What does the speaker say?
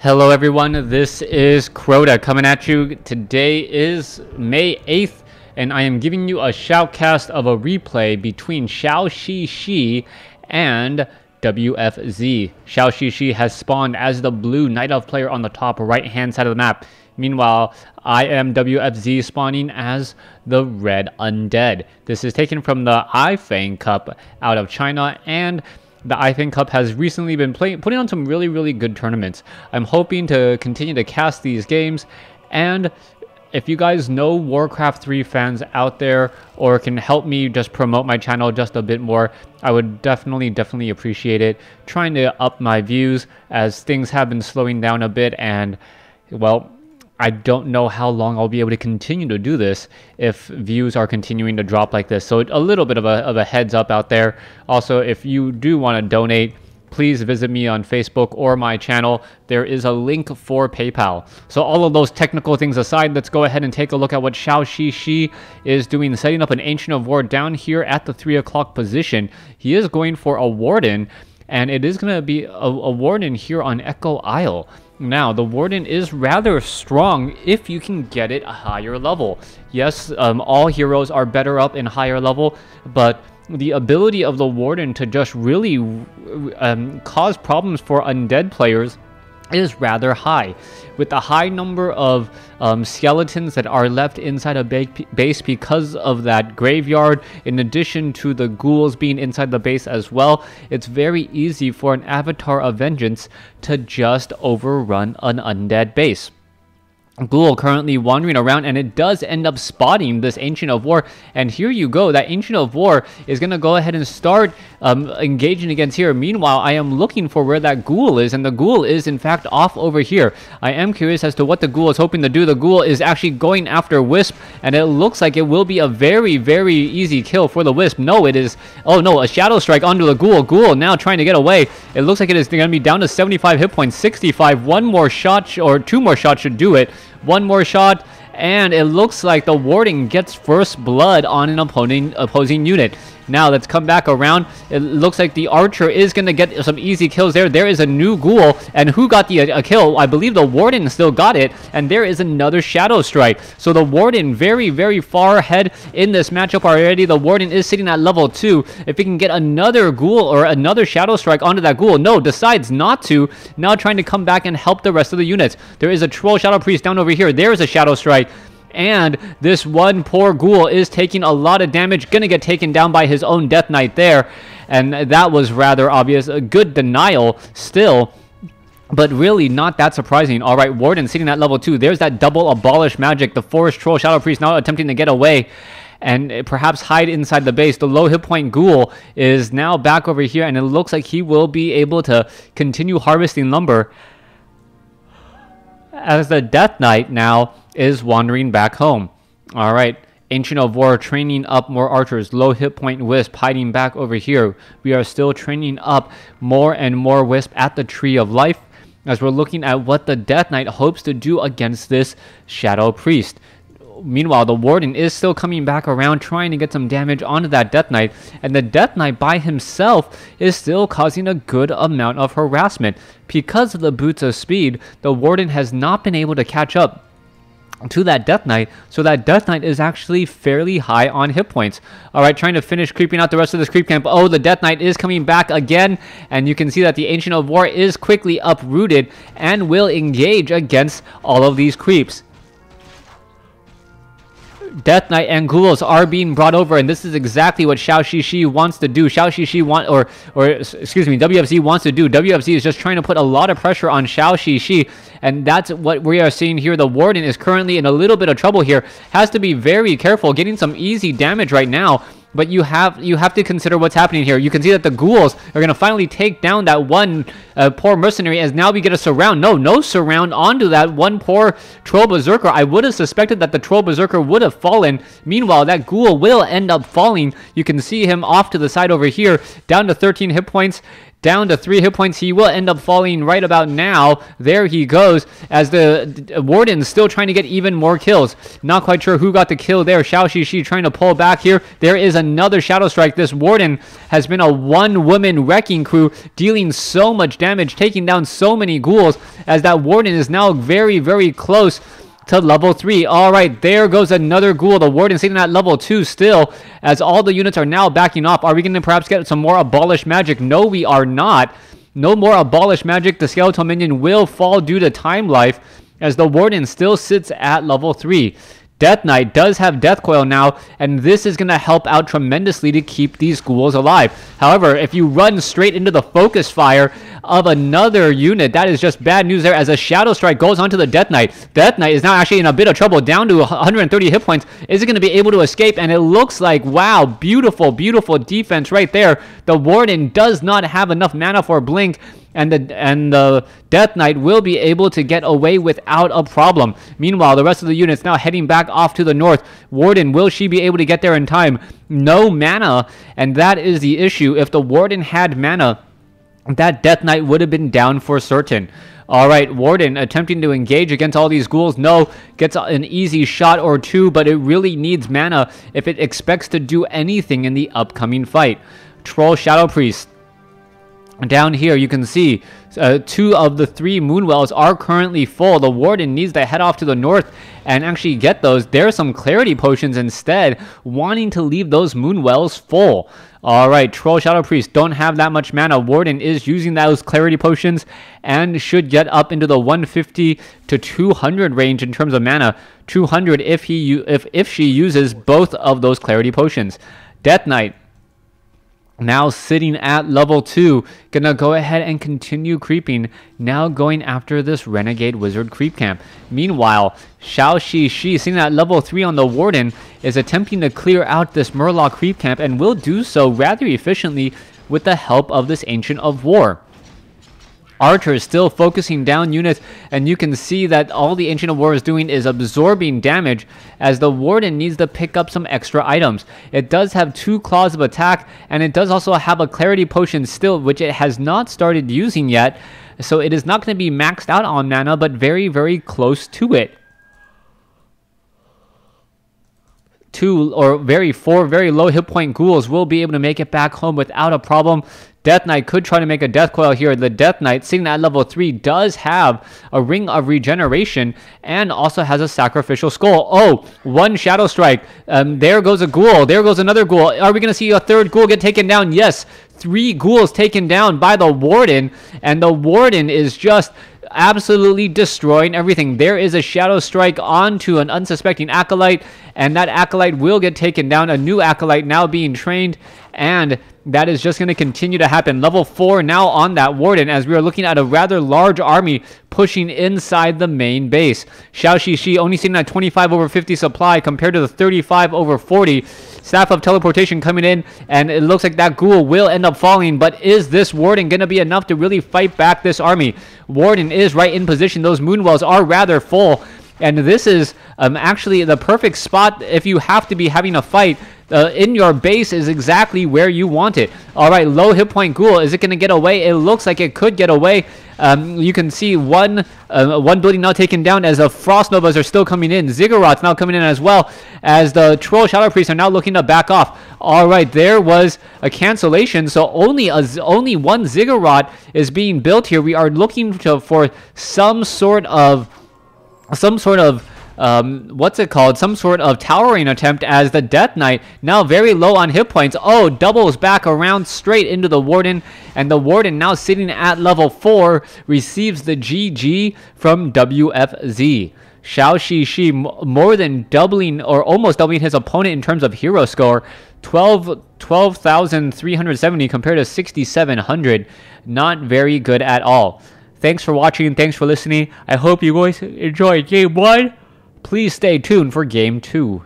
Hello everyone, this is Crota coming at you. Today is May 8th and I am giving you a shoutcast of a replay between ZhouXiXi and WFZ. ZhouXiXi has spawned as the blue Night Elf player on the top right hand side of the map. Meanwhile, I am WFZ spawning as the red Undead. This is taken from the iFang Cup out of China, and the iFang Cup has recently been putting on some really good tournaments. I'm hoping to continue to cast these games, and if you guys know WarCraft 3 fans out there or can help me just promote my channel just a bit more, I would definitely appreciate it. Trying to up my views as things have been slowing down a bit, and well, I don't know how long I'll be able to continue to do this if views are continuing to drop like this. So a little bit of a heads up out there. Also, if you do want to donate, please visit me on Facebook or my channel. There is a link for PayPal. So all of those technical things aside, let's go ahead and take a look at what ZhouXiXi is doing. Setting up an Ancient of War down here at the 3 o'clock position. He is going for a Warden, and it is going to be a Warden here on Echo Isle. Now, the Warden is rather strong if you can get it a higher level. Yes, all heroes are better up in higher level, but the ability of the Warden to just really cause problems for undead players is rather high. With the high number of skeletons that are left inside a base because of that graveyard, in addition to the ghouls being inside the base as well, it's very easy for an Avatar of Vengeance to just overrun an undead base. Ghoul currently wandering around, and it does end up spotting this Ancient of War, and here you go. That Ancient of War is going to go ahead and start engaging against here. Meanwhile, I am looking for where that Ghoul is, and the Ghoul is in fact off over here. I am curious as to what the Ghoul is hoping to do. The Ghoul is actually going after Wisp, and it looks like it will be a very easy kill for the Wisp. No, it is, oh no, a Shadow Strike onto the Ghoul. Ghoul now trying to get away. It looks like it is going to be down to 75 hit points, 65. One more shot, or two more shots should do it. One more shot, and it looks like the Warden gets first blood on an opposing unit. Now let's come back around. It looks like the Archer is going to get some easy kills there. There is a new Ghoul, and who got the kill? I believe the Warden still got it, and there is another Shadow Strike. So the Warden very far ahead in this matchup already. The Warden is sitting at level 2. If he can get another Ghoul or another Shadow Strike onto that Ghoul, no, decides not to. Now trying to come back and help the rest of the units. There is a Troll Shadow Priest down over here. There is a Shadow Strike. And this one poor Ghoul is taking a lot of damage, gonna get taken down by his own Death Knight there, and that was rather obvious. A good denial still, but really not that surprising. All right, Warden sitting at level 2. There's that double abolish magic. The Forest Troll Shadow Priest now attempting to get away and perhaps hide inside the base. The low hit point Ghoul is now back over here, and it looks like he will be able to continue harvesting lumber as the Death Knight now is wandering back home. All right, Ancient of War training up more archers. Low hit point Wisp hiding back over here. We are still training up more and more Wisp at the Tree of Life as we're looking at what the Death Knight hopes to do against this Shadow Priest. Meanwhile, the Warden is still coming back around, trying to get some damage onto that Death Knight, and the Death Knight by himself is still causing a good amount of harassment. Because of the boots of speed, the Warden has not been able to catch up to that Death Knight, so that Death Knight is actually fairly high on hit points. Alright, trying to finish creeping out the rest of this creep camp. Oh, the Death Knight is coming back again, and you can see that the Ancient of War is quickly uprooted and will engage against all of these creeps. Death Knight and Ghouls are being brought over, and this is exactly what ZhouXiXi wants to do. WFZ wants to do. WFZ is just trying to put a lot of pressure on ZhouXiXi, and that's what we are seeing here. The Warden is currently in a little bit of trouble here. Has to be very careful, getting some easy damage right now. But you have to consider what's happening here. You can see that the Ghouls are going to finally take down that one poor mercenary, as now we get a surround. No surround onto that one poor Troll Berserker. I would have suspected that the Troll Berserker would have fallen. Meanwhile, that Ghoul will end up falling. You can see him off to the side over here, down to 13 hit points. down to 3 hit points. He will end up falling right about now. There he goes, as the Warden's still trying to get even more kills. Not quite sure who got the kill there. ZhouXiXi trying to pull back here. There is another Shadow Strike. This Warden has been a one-woman wrecking crew, dealing so much damage, taking down so many ghouls, as that Warden is now very, very close to level 3. All right, there goes another ghoul. The Warden sitting at level 2 still, as all the units are now backing off. Are we going to perhaps get some more Abolish Magic? No, we are not. No more Abolish Magic. The Skeletal Minion will fall due to Time Life, as the Warden still sits at level 3. Death Knight does have Death Coil now, and this is going to help out tremendously to keep these ghouls alive. However, if you run straight into the focus fire of another unit, that is just bad news there, as a Shadow Strike goes onto the Death Knight. Death Knight is now actually in a bit of trouble, down to 130 hit points. Is it going to be able to escape? And it looks like, wow, beautiful, beautiful defense right there. The Warden does not have enough mana for Blink, and the Death Knight will be able to get away without a problem. Meanwhile, the rest of the units now heading back off to the north. Warden, will she be able to get there in time? No mana, and that is the issue. If the Warden had mana, that Death Knight would have been down for certain. All right, Warden attempting to engage against all these ghouls. No, gets an easy shot or two, but it really needs mana if it expects to do anything in the upcoming fight. Troll Shadow Priest. Down here, you can see 2 of the 3 Moonwells are currently full. The Warden needs to head off to the north and actually get those. There are some Clarity Potions instead, wanting to leave those Moonwells full. All right, Troll Shadow Priest don't have that much mana. Warden is using those Clarity Potions and should get up into the 150 to 200 range in terms of mana. 200 if she uses both of those Clarity Potions. Death Knight, now sitting at level 2, gonna go ahead and continue creeping, now going after this Renegade Wizard creep camp. Meanwhile, ZhouXiXi, sitting at level 3 on the Warden, is attempting to clear out this Murloc creep camp, and will do so rather efficiently with the help of this Ancient of War. Archer is still focusing down units, and you can see that all the Ancient of War is doing is absorbing damage, as the Warden needs to pick up some extra items. It does have 2 claws of attack, and it does also have a Clarity Potion still, which it has not started using yet, so it is not going to be maxed out on mana, but very, very close to it. 4 very low hit point ghouls will be able to make it back home without a problem. Death Knight could try to make a Death Coil here. The Death Knight, sitting at level 3, does have a Ring of Regeneration and also has a Sacrificial Skull. Oh, 1 Shadow Strike. There goes a ghoul. There goes another ghoul. Are we going to see a 3rd ghoul get taken down? Yes. 3 ghouls taken down by the Warden, and the Warden is just absolutely destroying everything. There is a Shadow Strike onto an unsuspecting Acolyte, and that Acolyte will get taken down. A new Acolyte now being trained, and that is just going to continue to happen. Level 4 now on that Warden, as we are looking at a rather large army pushing inside the main base. ZhouXiXi only sitting at 25 over 50 supply compared to the 35 over 40. Staff of Teleportation coming in, and it looks like that ghoul will end up falling, but is this Warden going to be enough to really fight back this army? Warden is right in position. Those Moonwells are rather full, and this is actually the perfect spot if you have to be having a fight. In your base is exactly where you want it. All right, low hit point ghoul. Is it going to get away? It looks like it could get away. You can see one building now taken down, as the Frost Novas are still coming in. Ziggurats now coming in as well, as the Troll Shadow Priests are now looking to back off. All right, there was a cancellation, so only one Ziggurat is being built here. We are looking for some sort of what's it called? Some sort of towering attempt, as the Death Knight, now very low on hit points, doubles back around straight into the Warden, and the Warden, now sitting at level 4, receives the GG from WFZ. ZhouXiXi more than doubling, or almost doubling, his opponent in terms of hero score. 12,370 compared to 6,700. Not very good at all. Thanks for watching. Thanks for listening. I hope you guys enjoyed Game 1. Please stay tuned for Game 2.